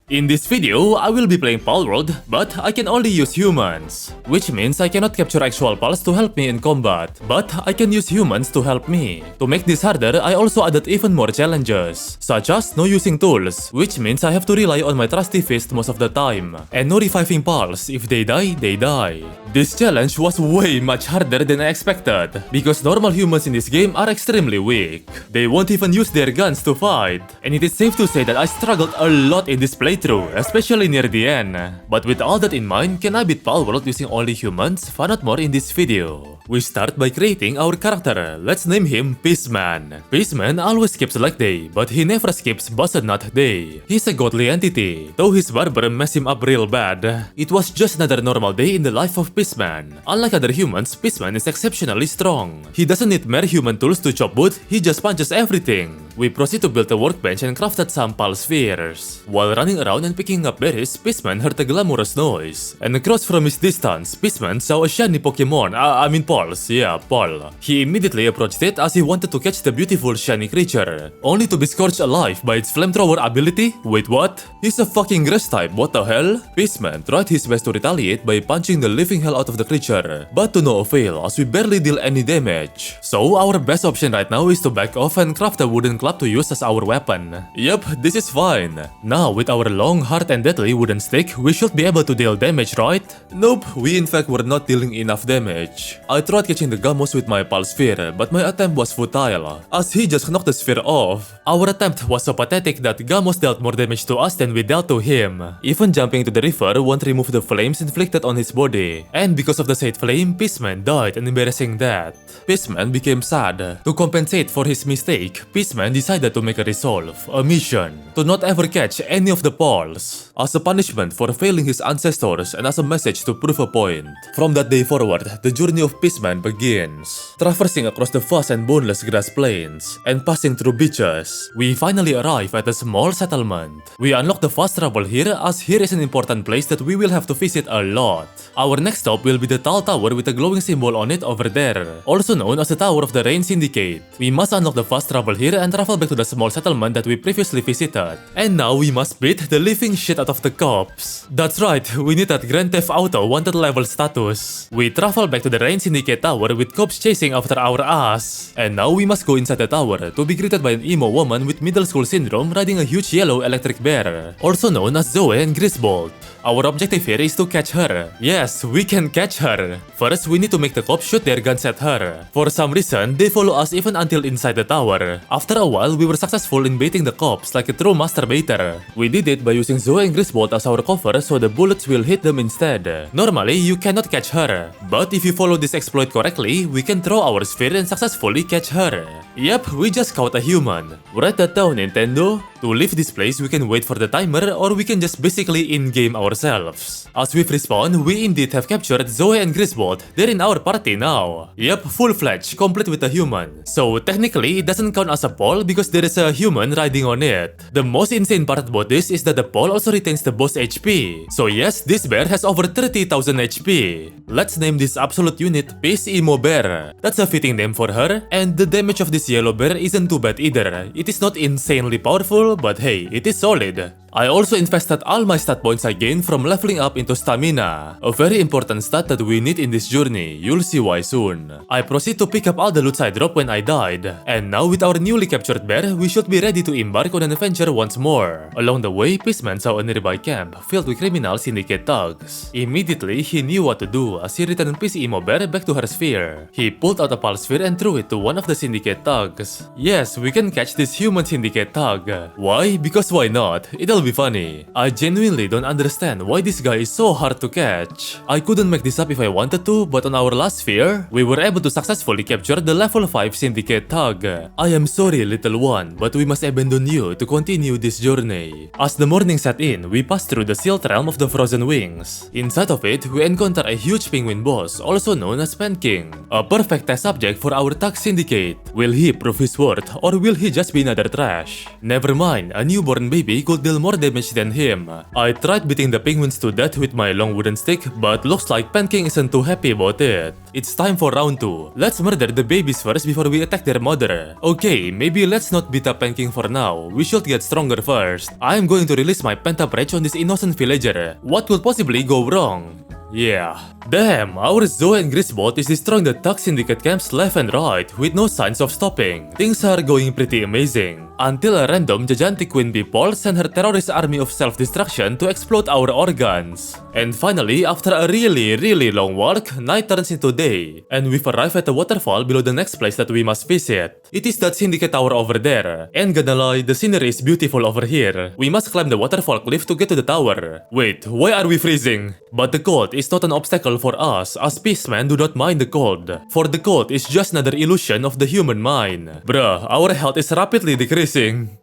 In this video, I will be playing Palworld, but I can only use humans, which means I cannot capture actual pals to help me in combat, but I can use humans to help me. To make this harder, I also added even more challenges, such as no using tools, which means I have to rely on my trusty fist most of the time, and no reviving pals. If they die, they die. This challenge was way much harder than I expected, because normal humans in this game are extremely weak. They won't even use their guns to fight, and it is safe to say that I struggled a lot in this playthrough, especially near the end. But with all that in mind, can I beat Palworld using only humans? Find out more in this video. We start by creating our character. Let's name him Peaceman. Peaceman always skips leg day, but he never skips Busted Nut Day. He's a godly entity, though his barber messed him up real bad. It was just another normal day in the life of Peaceman. Unlike other humans, Peaceman is exceptionally strong. He doesn't need mere human tools to chop wood, he just punches everything. We proceed to build a workbench and crafted some pal spheres. While running around and picking up berries, Peaceman heard a glamorous noise. And across from his distance, Peaceman saw a shiny Pokemon, Pals, yeah, Pal. He immediately approached it as he wanted to catch the beautiful shiny creature, only to be scorched alive by its flamethrower ability. Wait, what? He's a fucking grass type, what the hell? Peaceman tried his best to retaliate by punching the living hell out of the creature, but to no avail as we barely deal any damage. So our best option right now is to back off and craft a wooden club to use as our weapon. Yep, this is fine. Now with our long, hard and deadly wooden stick, we should be able to deal damage, right? Nope, we in fact were not dealing enough damage. I tried catching the Gamos with my pal sphere, but my attempt was futile, as he just knocked the sphere off. Our attempt was so pathetic that Gamos dealt more damage to us than we dealt to him. Even jumping into the river won't remove the flames inflicted on his body, and because of the said flame, Peaceman died an embarrassing death. Peaceman became sad. To compensate for his mistake, Peaceman decided to make a resolve, a mission, to not ever catch any of the pals, as a punishment for failing his ancestors and as a message to prove a point. From that day forward, the journey of Peaceman begins. Traversing across the vast and boneless grass plains, and passing through beaches, we finally arrive at a small settlement. We unlock the fast travel here, as here is an important place that we will have to visit a lot. Our next stop will be the tall tower with a glowing symbol on it over there, also known as the Tower of the Rain Syndicate. We must unlock the fast travel here and travel back to the small settlement that we previously visited. And now we must beat the living shit out of the cops. That's right, we need that Grand Theft Auto wanted level status. We travel back to the Rain Syndicate tower with cops chasing after our ass. And now we must go inside the tower to be greeted by an emo woman with middle school syndrome riding a huge yellow electric bear, also known as Zoe and Griswold. Our objective here is to catch her. Yes, we can catch her. First, we need to make the cops shoot their guns at her. For some reason, they follow us even until inside the tower. After a while, we were successful in baiting the cops like a true masturbator. We did it by using Zoe and Griswold as our cover so the bullets will hit them instead. Normally, you cannot catch her, but if you follow this exploit correctly, we can throw our sphere and successfully catch her. Yep, we just caught a human. Write that down, Nintendo. To leave this place, we can wait for the timer, or we can just basically in-game ourselves. As we've respawned, we indeed have captured Zoe and Griswold. They're in our party now. Yep, full-fledged, complete with a human. So technically, it doesn't count as a pole because there is a human riding on it. The most insane part about this is that the pole also retains the boss HP. So yes, this bear has over 30,000 HP. Let's name this absolute unit Peace Emo Bear. That's a fitting name for her, and the damage of this yellow bear isn't too bad either. It is not insanely powerful, but hey, it is solid. I also invested all my stat points I gained from leveling up into stamina, a very important stat that we need in this journey. You'll see why soon. I proceed to pick up all the loot I dropped when I died, and now with our newly captured bear, we should be ready to embark on an adventure once more. Along the way, Peaceman saw a nearby camp filled with criminal syndicate thugs. Immediately, he knew what to do as he returned Peace Emo Bear back to her sphere. He pulled out a pulse sphere and threw it to one of the syndicate thugs. Yes, we can catch this human syndicate thug. Why? Because why not? It'll be funny. I genuinely don't understand why this guy is so hard to catch. I couldn't make this up if I wanted to, but on our last sphere, we were able to successfully capture the level 5 syndicate thug. I am sorry, little one, but we must abandon you to continue this journey. As the morning set in, we passed through the sealed realm of the Frozen Wings. Inside of it, we encounter a huge penguin boss, also known as Pen King, a perfect test subject for our thug syndicate. Will he prove his worth, or will he just be another trash? Never mind, a newborn baby could deal more more damage than him. I tried beating the penguins to death with my long wooden stick, but looks like Pancake isn't too happy about it. It's time for round 2. Let's murder the babies first before we attack their mother. Okay, maybe let's not beat up Pancake for now. We should get stronger first. I'm going to release my pent-up rage on this innocent villager. What could possibly go wrong? Yeah. Damn, our Zoe and Griswold is destroying the Tug Syndicate camps left and right with no signs of stopping. Things are going pretty amazing. Until a random gigantic queen people sent her terrorist army of self-destruction to explode our organs. And finally, after a really long walk, night turns into day. And we've arrived at the waterfall below the next place that we must visit. It is that Syndicate tower over there. And gonna lie, the scenery is beautiful over here. We must climb the waterfall cliff to get to the tower. Wait, why are we freezing? But the cold is not an obstacle for us, as Peacemen do not mind the cold. For the cold is just another illusion of the human mind. Bruh, our health is rapidly decreasing.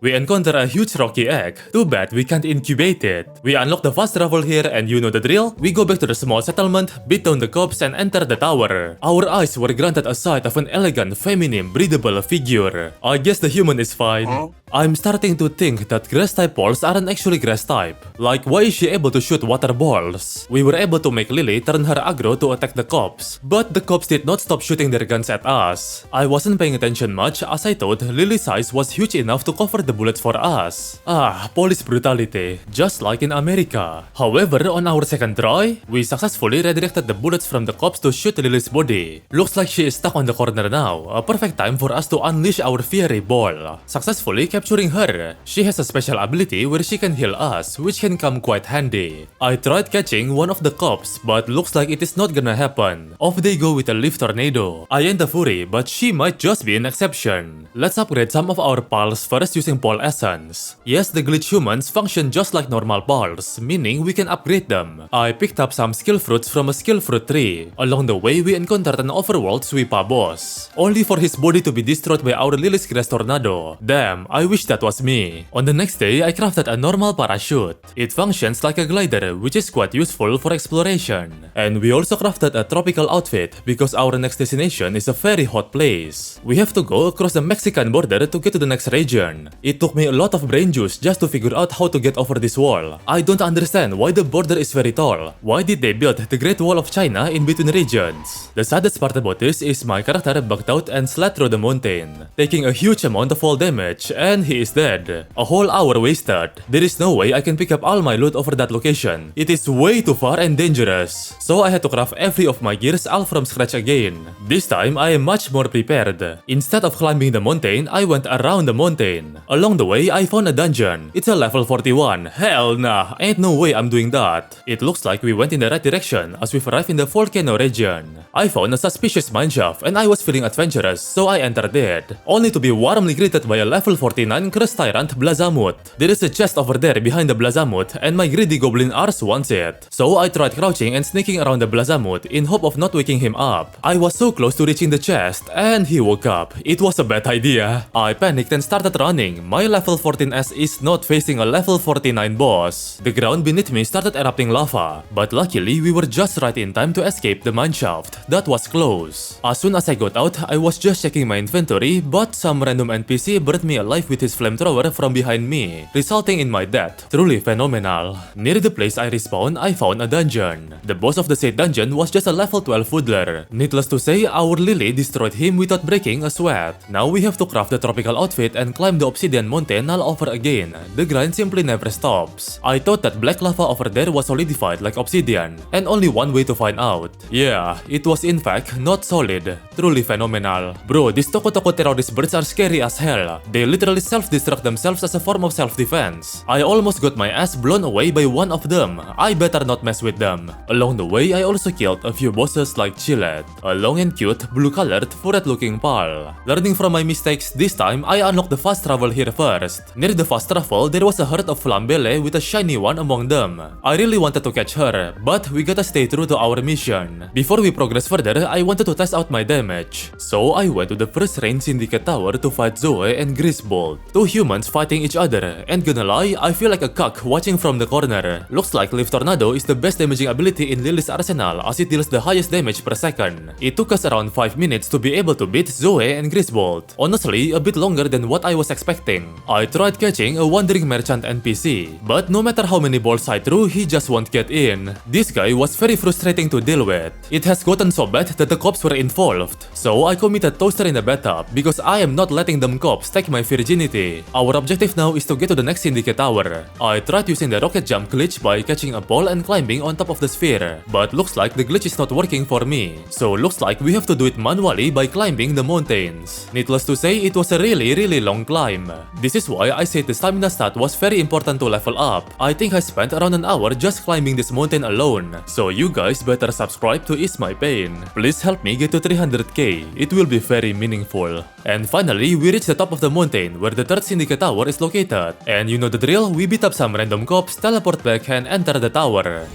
We encounter a huge rocky egg. Too bad we can't incubate it. We unlock the fast travel here and you know the drill. We go back to the small settlement, beat down the cops and enter the tower. Our eyes were granted a sight of an elegant, feminine, breathable figure. I guess the human is fine. I'm starting to think that grass-type balls aren't actually grass-type. Like, why is she able to shoot water balls? We were able to make Lily turn her aggro to attack the cops, but the cops did not stop shooting their guns at us. I wasn't paying attention much as I thought Lily's size was huge enough to cover the bullets for us. Ah, police brutality, just like in America. However, on our second try, we successfully redirected the bullets from the cops to shoot Lily's body. Looks like she is stuck on the corner now, a perfect time for us to unleash our fiery ball. Successfully capturing her. She has a special ability where she can heal us, which can come quite handy. I tried catching one of the cops, but looks like it is not gonna happen. Off they go with a leaf tornado. I ain't a fury, but she might just be an exception. Let's upgrade some of our pals first using Pal Essence. Yes, the glitch humans function just like normal pals, meaning we can upgrade them. I picked up some skill fruits from a skill fruit tree. Along the way, we encountered an overworld sweeper boss, only for his body to be destroyed by our Lily's Grass Tornado. Damn, I wish that was me. On the next day, I crafted a normal parachute. It functions like a glider, which is quite useful for exploration. And we also crafted a tropical outfit because our next destination is a very hot place. We have to go across the Mexican border to get to the next region. It took me a lot of brain juice just to figure out how to get over this wall. I don't understand why the border is very tall. Why did they build the Great Wall of China in between regions? The saddest part about this is my character bugged out and slid through the mountain, taking a huge amount of fall damage, and he is dead. A whole hour wasted. There is no way I can pick up all my loot over that location. It is way too far and dangerous. So I had to craft every of my gears all from scratch again. This time I am much more prepared. Instead of climbing the mountain, I went around the mountain. Along the way, I found a dungeon. It's a level 41. Hell nah, ain't no way I'm doing that. It looks like we went in the right direction as we've arrived in the volcano region. I found a suspicious mineshaft and I was feeling adventurous, so I entered it, only to be warmly greeted by a level 49 Crust Tyrant Blazamut. There is a chest over there behind the Blazamut and my greedy goblin arse wants it. So I tried crouching and sneaking around the Blazamut in hope of not waking him up. I was so close to reaching the chest and he woke up. It was a bad idea. I panicked and started running. My level 14S is not facing a level 49 boss. The ground beneath me started erupting lava, but luckily we were just right in time to escape the mineshaft. That was close. As soon as I got out, I was just checking my inventory, but some random NPC burned me alive with his flamethrower from behind me, resulting in my death. Truly phenomenal. Near the place I respawned, I found a dungeon. The boss of the said dungeon was just a level 12 woodler. Needless to say, our Lily destroyed him without breaking a sweat. Now we have to craft the tropical outfit and climb the obsidian mountain all over again. The grind simply never stops. I thought that black lava over there was solidified like obsidian, and only one way to find out. Yeah, it was in fact not solid. Truly phenomenal. Bro, these Toko terrorist birds are scary as hell. They literally self-destruct themselves as a form of self-defense. I almost got my ass blown away by one of them. I better not mess with them. Along the way, I also killed a few bosses like Chillet, a long and cute, blue-colored, furred-looking pal. Learning from my mistakes, this time I unlocked the fast travel here first. Near the fast travel, there was a herd of flambelle with a shiny one among them. I really wanted to catch her, but we gotta stay true to our mission. Before we progress further, I wanted to test out my damage. So I went to the first range Syndicate tower to fight Zoe and Griswold. Palworld. Two humans fighting each other, and gonna lie, I feel like a cock watching from the corner. Looks like Leaf Tornado is the best damaging ability in Lily's arsenal as it deals the highest damage per second. It took us around 5 minutes to be able to beat Zoe and Griswold. Honestly, a bit longer than what I was expecting. I tried catching a wandering merchant NPC, but no matter how many balls I threw, he just won't get in. This guy was very frustrating to deal with. It has gotten so bad that the cops were involved, so I committed Toaster in the bathtub because I am not letting them cops take my virginity. Our objective now is to get to the next Syndicate Tower. I tried using the rocket jump glitch by catching a ball and climbing on top of the sphere, but looks like the glitch is not working for me. So looks like we have to do it manually by climbing the mountains. Needless to say, it was a really long climb. This is why I said the stamina stat was very important to level up. I think I spent around an hour just climbing this mountain alone, so you guys better subscribe to ease my pain. Please help me get to 300k, it will be very meaningful. And finally, we reached the top of the mountain where the third Syndicate Tower is located. And you know the drill, we beat up some random cops, teleport back and enter the tower.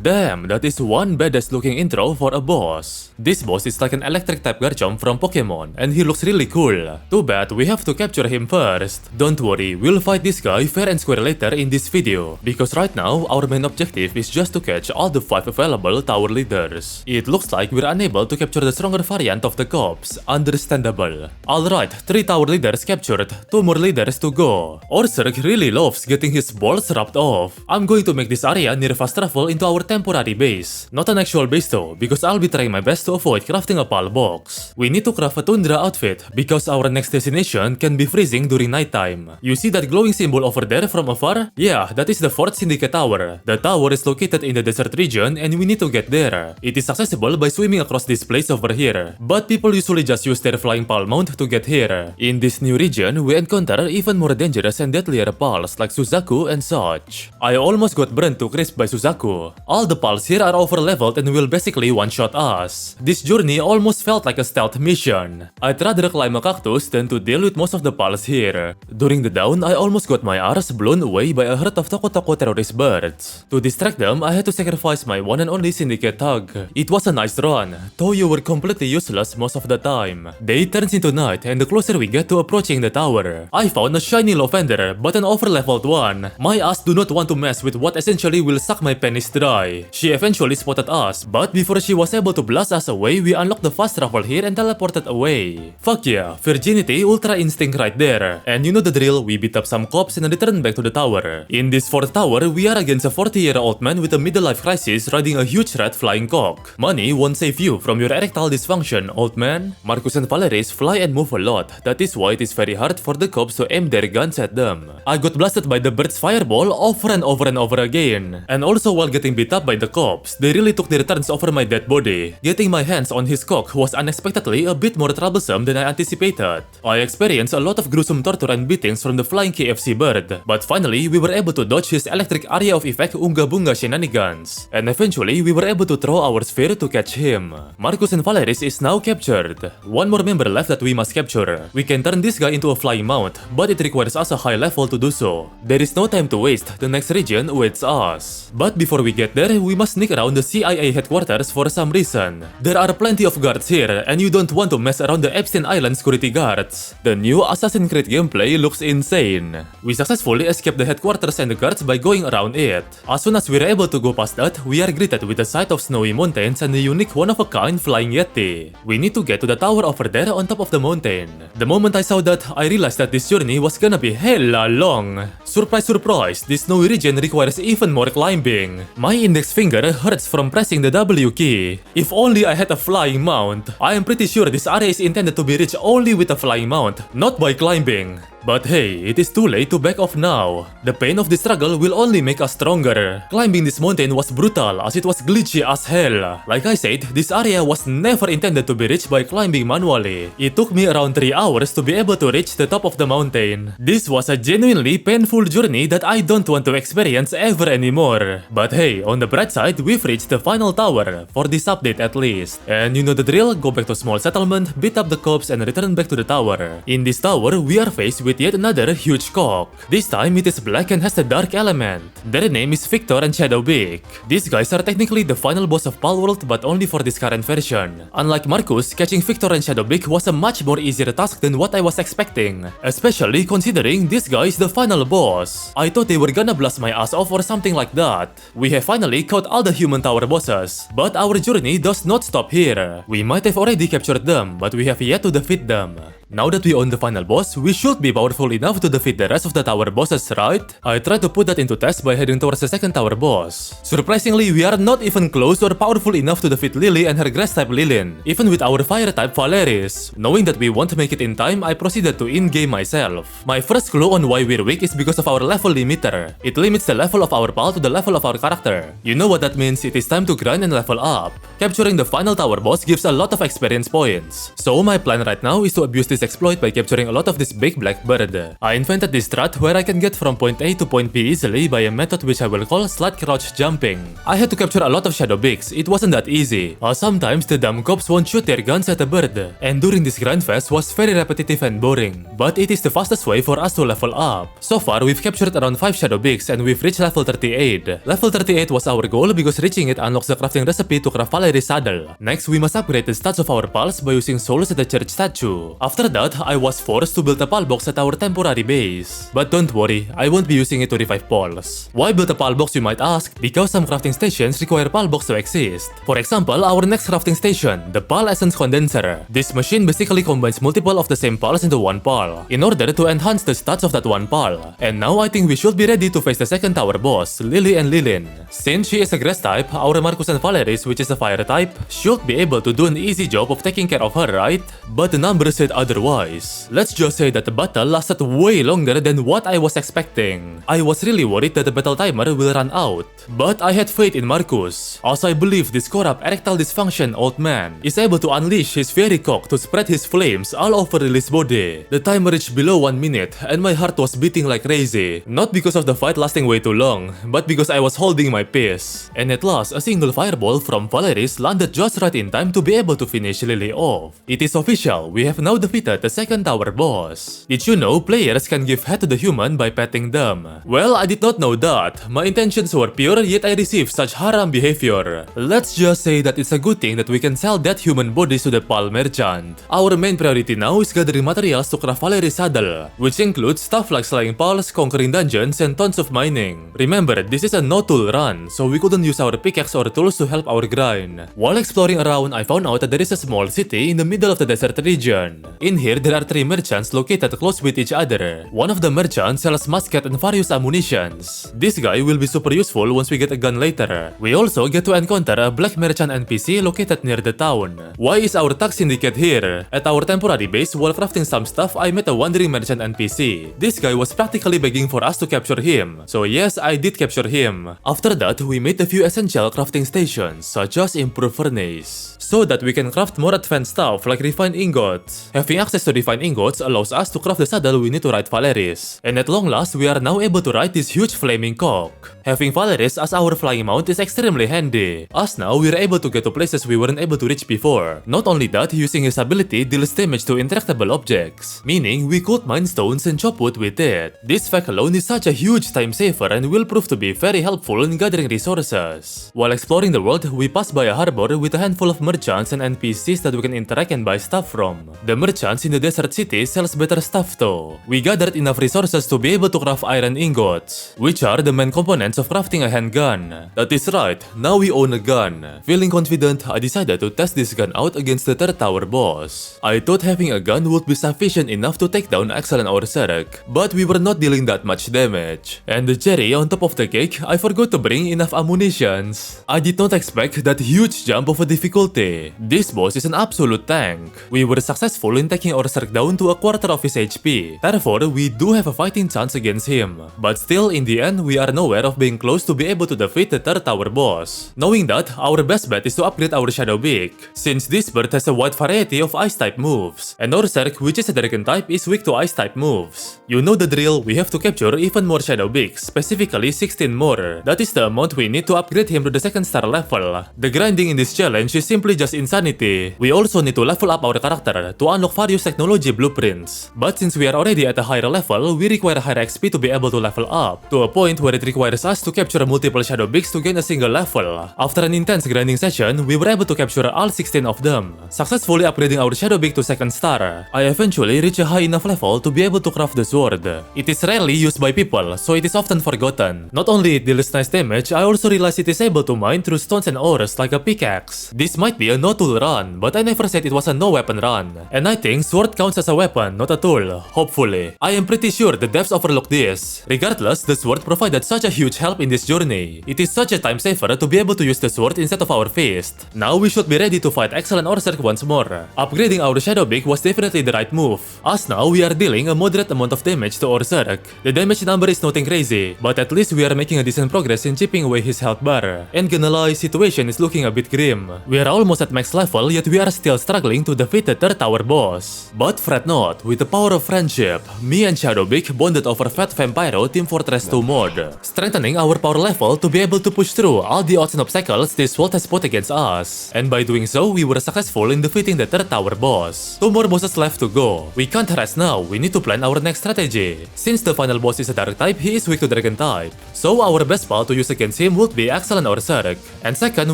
Damn, that is one badass looking intro for a boss. This boss is like an electric type Garchomp from Pokemon, and he looks really cool. Too bad we have to capture him first. Don't worry, we'll fight this guy fair and square later in this video, because right now our main objective is just to catch all the 5 available tower leaders. It looks like we're unable to capture the stronger variant of the cops, understandable. Alright, 3 tower leaders captured, 2 more leaders to go. Orsurk really loves getting his balls rubbed off. I'm going to make this area near fast travel into our temporary base. Not an actual base though, because I'll be trying my best to avoid crafting a PAL box. We need to craft a tundra outfit, because our next destination can be freezing during nighttime. You see that glowing symbol over there from afar? Yeah, that is the 4th Syndicate Tower. The tower is located in the desert region and we need to get there. It is accessible by swimming across this place over here, but people usually just use their flying PAL mount to get here. In this new region, we encounter even more dangerous and deadlier PALs like Suzaku and such. I almost got burnt to crisp by Suzaku. All the PALs here are over-leveled and will basically one-shot us. This journey almost felt like a stealth mission. I'd rather climb a cactus than to deal with most of the PALs here. During the dawn, I almost got my arse blown away by a herd of Toko terrorist birds. To distract them, I had to sacrifice my one and only Syndicate Tug. It was a nice run, though you were completely useless most of the time. Day turns into night and the closer we get to approaching the tower. I found a shiny Lavender, but an over-leveled one. My ass do not want to mess with what essentially will suck my penis dry. She eventually spotted us, but before she was able to blast us away, we unlocked the fast travel here and teleported away. Fuck yeah, virginity ultra instinct right there. And you know the drill, we beat up some cops and return back to the tower. In this 4th tower, we are against a 40-year-old man with a middle-life crisis riding a huge red flying cock. Money won't save you from your erectile dysfunction, old man. Marcus and Valeris fly and move a lot, that is why it is very hard for the cops to aim their guns at them. I got blasted by the bird's fireball over and over again. And also while getting beat up by the cops, they really took their turns over my dead body. Getting my hands on his cock was unexpectedly a bit more troublesome than I anticipated. I experienced a lot of gruesome torture and beatings from the flying KFC bird, but finally we were able to dodge his electric area of effect Unga Bunga shenanigans, and eventually we were able to throw our sphere to catch him. Marcus and Valeris is now captured. One more member left that we must capture. We can turn this guy into a flying mount, but it requires us a high level to do so. There is no time to waste, the next region awaits us. But before we get there, we must sneak around the CIA headquarters for some reason. There are plenty of guards here, and you don't want to mess around the Epstein Island security guards. The new Assassin's Creed gameplay looks insane. We successfully escaped the headquarters and the guards by going around it. As soon as we're able to go past that, we are greeted with the sight of snowy mountains and the unique one-of-a-kind flying yeti. We need to get to the tower over there on top of the mountain. The moment I saw that, I realized that this journey was gonna be hella long. Surprise, surprise, this snowy region requires even more climbing. My index finger hurts from pressing the W key. If only I had a flying mount. I am pretty sure this area is intended to be reached only with a flying mount, not by climbing. But hey, it is too late to back off now. The pain of the struggle will only make us stronger. Climbing this mountain was brutal as it was glitchy as hell. Like I said, this area was never intended to be reached by climbing manually. It took me around 3 hours to be able to reach the top of the mountain. This was a genuinely painful journey that I don't want to experience ever anymore. But hey, on the bright side, we've reached the final tower, for this update at least. And you know the drill, go back to small settlement, beat up the cops and return back to the tower. In this tower, we are faced with yet another huge cock. This time it is black and has the dark element. Their name is Victor and Shadowbeak. These guys are technically the final boss of Palworld, but only for this current version. Unlike Marcus, catching Victor and Shadowbeak was a much more easier task than what I was expecting. Especially considering this guy is the final boss. I thought they were gonna blast my ass off or something like that. We have finally caught all the human tower bosses, but our journey does not stop here. We might have already captured them, but we have yet to defeat them. Now that we own the final boss, we should be powerful enough to defeat the rest of the tower bosses, right? I tried to put that into test by heading towards the second tower boss. Surprisingly, we are not even close or powerful enough to defeat Lily and her grass-type Lilin, even with our fire-type Valeris. Knowing that we won't make it in time, I proceeded to in-game myself. My first clue on why we're weak is because of our level limiter. It limits the level of our pal to the level of our character. You know what that means? It is time to grind and level up. Capturing the final tower boss gives a lot of experience points. So my plan right now is to abuse this exploit by capturing a lot of this big black bird. I invented this strat where I can get from point A to point B easily by a method which I will call slight crouch jumping. I had to capture a lot of Shadowbeaks. It wasn't that easy. Sometimes the dumb cops won't shoot their guns at a bird, and during this grind phase was very repetitive and boring. But it is the fastest way for us to level up. So far, we've captured around 5 Shadowbeaks and we've reached level 38. Level 38 was our goal because reaching it unlocks the crafting recipe to craft Valeri's saddle. Next, we must upgrade the stats of our pals by using souls at the church statue. After that, I was forced to build a pal box at our temporary base. But don't worry, I won't be using it to revive pals. Why build a pal box, you might ask? Because some crafting stations require pal box to exist. For example, our next crafting station, the Pal Essence Condenser. This machine basically combines multiple of the same pals into one pal, in order to enhance the stats of that one pal. And now I think we should be ready to face the second tower boss, Lily and Lilin. Since she is a grass type, our Marcus and Valeris, which is a fire type, should be able to do an easy job of taking care of her, right? But the numbers said otherwise. Let's just say that the battle lasted way longer than what I was expecting. I was really worried that the battle timer will run out, but I had faith in Marcus, as I believe this corrupt erectile dysfunction old man is able to unleash his fairy cock to spread his flames all over Lily's body. The timer reached below 1 minute and my heart was beating like crazy, not because of the fight lasting way too long, but because I was holding my peace. And at last, a single fireball from Valeris landed just right in time to be able to finish Lily off. It is official, we have now defeated the second tower boss. Did you know players can give head to the human by petting them? Well, I did not know that. My intentions were pure, yet I received such haram behavior. Let's just say that it's a good thing that we can sell dead human bodies to the pal merchant. Our main priority now is gathering materials to craft Valeri's saddle, which includes stuff like slaying pals, conquering dungeons, and tons of mining. Remember, this is a no-tool run, so we couldn't use our pickaxe or tools to help our grind. While exploring around, I found out that there is a small city in the middle of the desert region. In here, there are 3 merchants located close with each other. One of the merchants sells musket and various ammunitions. This guy will be super useful once we get a gun later. We also get to encounter a black merchant NPC located near the town. Why is our tax syndicate here? At our temporary base, while crafting some stuff, I met a wandering merchant NPC. This guy was practically begging for us to capture him. So yes, I did capture him. After that, we made a few essential crafting stations, such as improved furnace, so that we can craft more advanced stuff like refined ingots. Having access to refined ingots allows us to craft the saddle we need to ride Valeris. And at long last, we are now able to ride this huge flaming cock. Having Valeris as our flying mount is extremely handy, as now we are able to get to places we weren't able to reach before. Not only that, using his ability deals damage to interactable objects, meaning we could mine stones and chop wood with it. This fact alone is such a huge time saver and will prove to be very helpful in gathering resources. While exploring the world, we pass by a harbor with a handful of merchants and NPCs that we can interact and buy stuff from. The merchants in the desert city sells better stuff though. We gathered enough resources to be able to craft iron ingots, which are the main components of crafting a handgun. That is right, now we own a gun. Feeling confident, I decided to test this gun out against the third tower boss. I thought having a gun would be sufficient enough to take down Axel and Orserk, but we were not dealing that much damage. And the cherry on top of the cake, I forgot to bring enough ammunitions. I did not expect that huge jump of a difficulty. This boss is an absolute tank. We were successful in taking taking our Zerg down to a quarter of his HP. Therefore, we do have a fighting chance against him. But still, in the end, we are nowhere of being close to be able to defeat the third tower boss. Knowing that, our best bet is to upgrade our Shadow Beak, since this bird has a wide variety of Ice-type moves, and our Zerg, which is a Dragon type, is weak to Ice-type moves. You know the drill, we have to capture even more Shadow Beaks, specifically 16 more. That is the amount we need to upgrade him to the second star level. The grinding in this challenge is simply just insanity. We also need to level up our character to unlock various technology blueprints. But since we are already at a higher level, we require higher XP to be able to level up, to a point where it requires us to capture multiple Shadow Beaks to gain a single level. After an intense grinding session, we were able to capture all 16 of them, successfully upgrading our Shadow Beak to second star. I eventually reached a high enough level to be able to craft the sword. It is rarely used by people, so it is often forgotten. Not only it deals nice damage, I also realized it is able to mine through stones and ores like a pickaxe. This might be a no-tool run, but I never said it was a no-weapon run. And I think sword counts as a weapon, not a tool, hopefully. I am pretty sure the devs overlooked this. Regardless, the sword provided such a huge help in this journey. It is such a time saver to be able to use the sword instead of our fist. Now we should be ready to fight excellent Orzerk once more. Upgrading our Shadow Beak was definitely the right move, as now we are dealing a moderate amount of damage to Orzerk. The damage number is nothing crazy, but at least we are making a decent progress in chipping away his health bar. And gonna lie, situation is looking a bit grim. We are almost at max level, yet we are still struggling to defeat the third tower boss. But fret not, with the power of friendship, me and Shadowbeak bonded over Fat Vampiro Team Fortress 2 mod, strengthening our power level to be able to push through all the odds and obstacles this world has put against us. And by doing so, we were successful in defeating the third tower boss. 2 more bosses left to go. We can't rest now, we need to plan our next strategy. Since the final boss is a dark type, he is weak to dragon type, so our best spell to use against him would be excellent or Zerg. And second,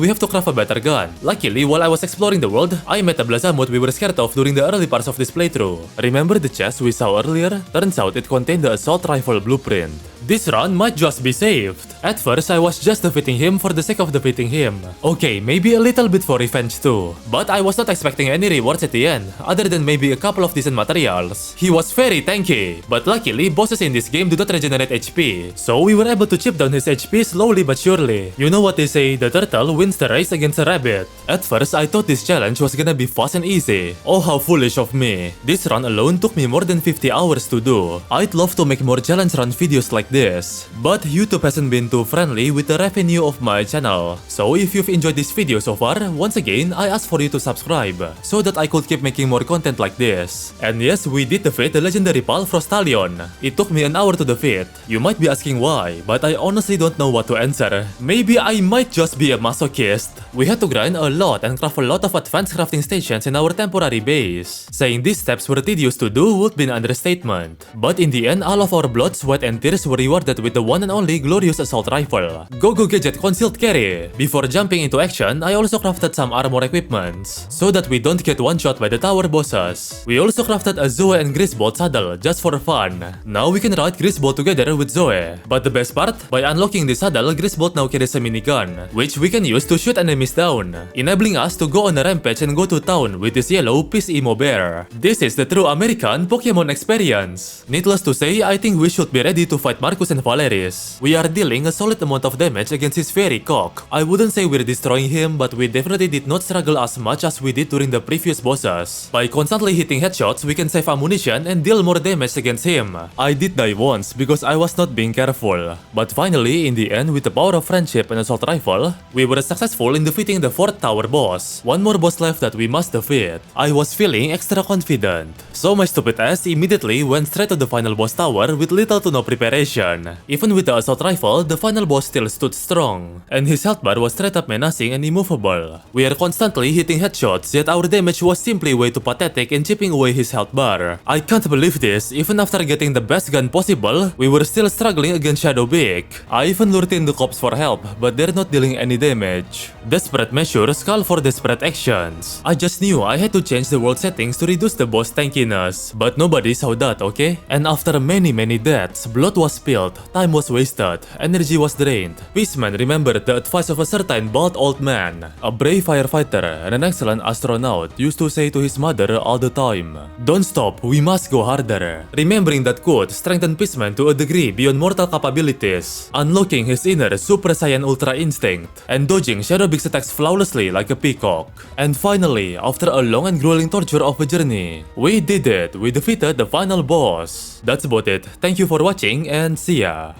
we have to craft a better gun. Luckily, while I was exploring the world, I met a Blazamut we were scared of during the early parts of this playthrough. Remember the chest we saw earlier? Turns out it contained the assault rifle blueprint. This run might just be saved. At first, I was just defeating him for the sake of defeating him. Okay, maybe a little bit for revenge too. But I was not expecting any rewards at the end, other than maybe a couple of decent materials. He was very tanky, but luckily, bosses in this game do not regenerate HP, so we were able to chip down his HP slowly but surely. You know what they say, the turtle wins the race against a rabbit. At first, I thought this challenge was gonna be fast and easy. Oh, how foolish of me. This run alone took me more than 50 hours to do. I'd love to make more challenge run videos like this, but YouTube hasn't been too friendly with the revenue of my channel. So if you've enjoyed this video so far, once again, I ask for you to subscribe, so that I could keep making more content like this. And yes, we did defeat the legendary Pal Frostallion. It took me an hour to defeat. You might be asking why, but I honestly don't know what to answer. Maybe I might just be a masochist. We had to grind a lot and craft a lot of advanced crafting stations in our temporary base. Saying these steps were tedious to do would be an understatement. But in the end, all of our blood, sweat and tears were rewarded with the one and only glorious assault rifle, Go-Go Gadget Concealed Carry. Before jumping into action, I also crafted some armor equipments, so that we don't get one-shot by the tower bosses. We also crafted a Zoe and Grisbolt saddle just for fun. Now we can ride Grisbolt together with Zoe. But the best part, by unlocking the saddle, Grisbolt now carries a minigun, which we can use to shoot enemies down, enabling us to go on a rampage and go to town with this yellow Peace Emo Bear. This is the true American Pokemon experience. Needless to say, I think we should be ready to fight Marcus and Valeris. We are dealing a solid amount of damage against his fairy cock. I wouldn't say we're destroying him, but we definitely did not struggle as much as we did during the previous bosses. By constantly hitting headshots, we can save ammunition and deal more damage against him. I did die once because I was not being careful. But finally, in the end, with the power of friendship and assault rifle, we were successful in defeating the 4th tower boss. One more boss left that we must defeat. I was feeling extra confident, so my stupid ass immediately went straight to the final boss tower with little to no preparation. Even with the assault rifle, the final boss still stood strong, and his health bar was straight up menacing and immovable. We are constantly hitting headshots, yet our damage was simply way too pathetic in chipping away his health bar. I can't believe this, even after getting the best gun possible, we were still struggling against Shadowbeak. I even lured in the cops for help, but they're not dealing any damage. Desperate measures call for desperate actions. I just knew I had to change the world settings to reduce the boss tankiness, but nobody saw that, okay? And after many deaths, blood was spilled. failed, time was wasted, energy was drained. Peaceman remembered the advice of a certain bald old man, a brave firefighter and an excellent astronaut used to say to his mother all the time, "Don't stop, we must go harder." Remembering that quote strengthened Peaceman to a degree beyond mortal capabilities, unlocking his inner Super Saiyan Ultra instinct and dodging Shadow Big's attacks flawlessly like a peacock. And finally, after a long and grueling torture of a journey, we did it, we defeated the final boss. That's about it, thank you for watching and see ya!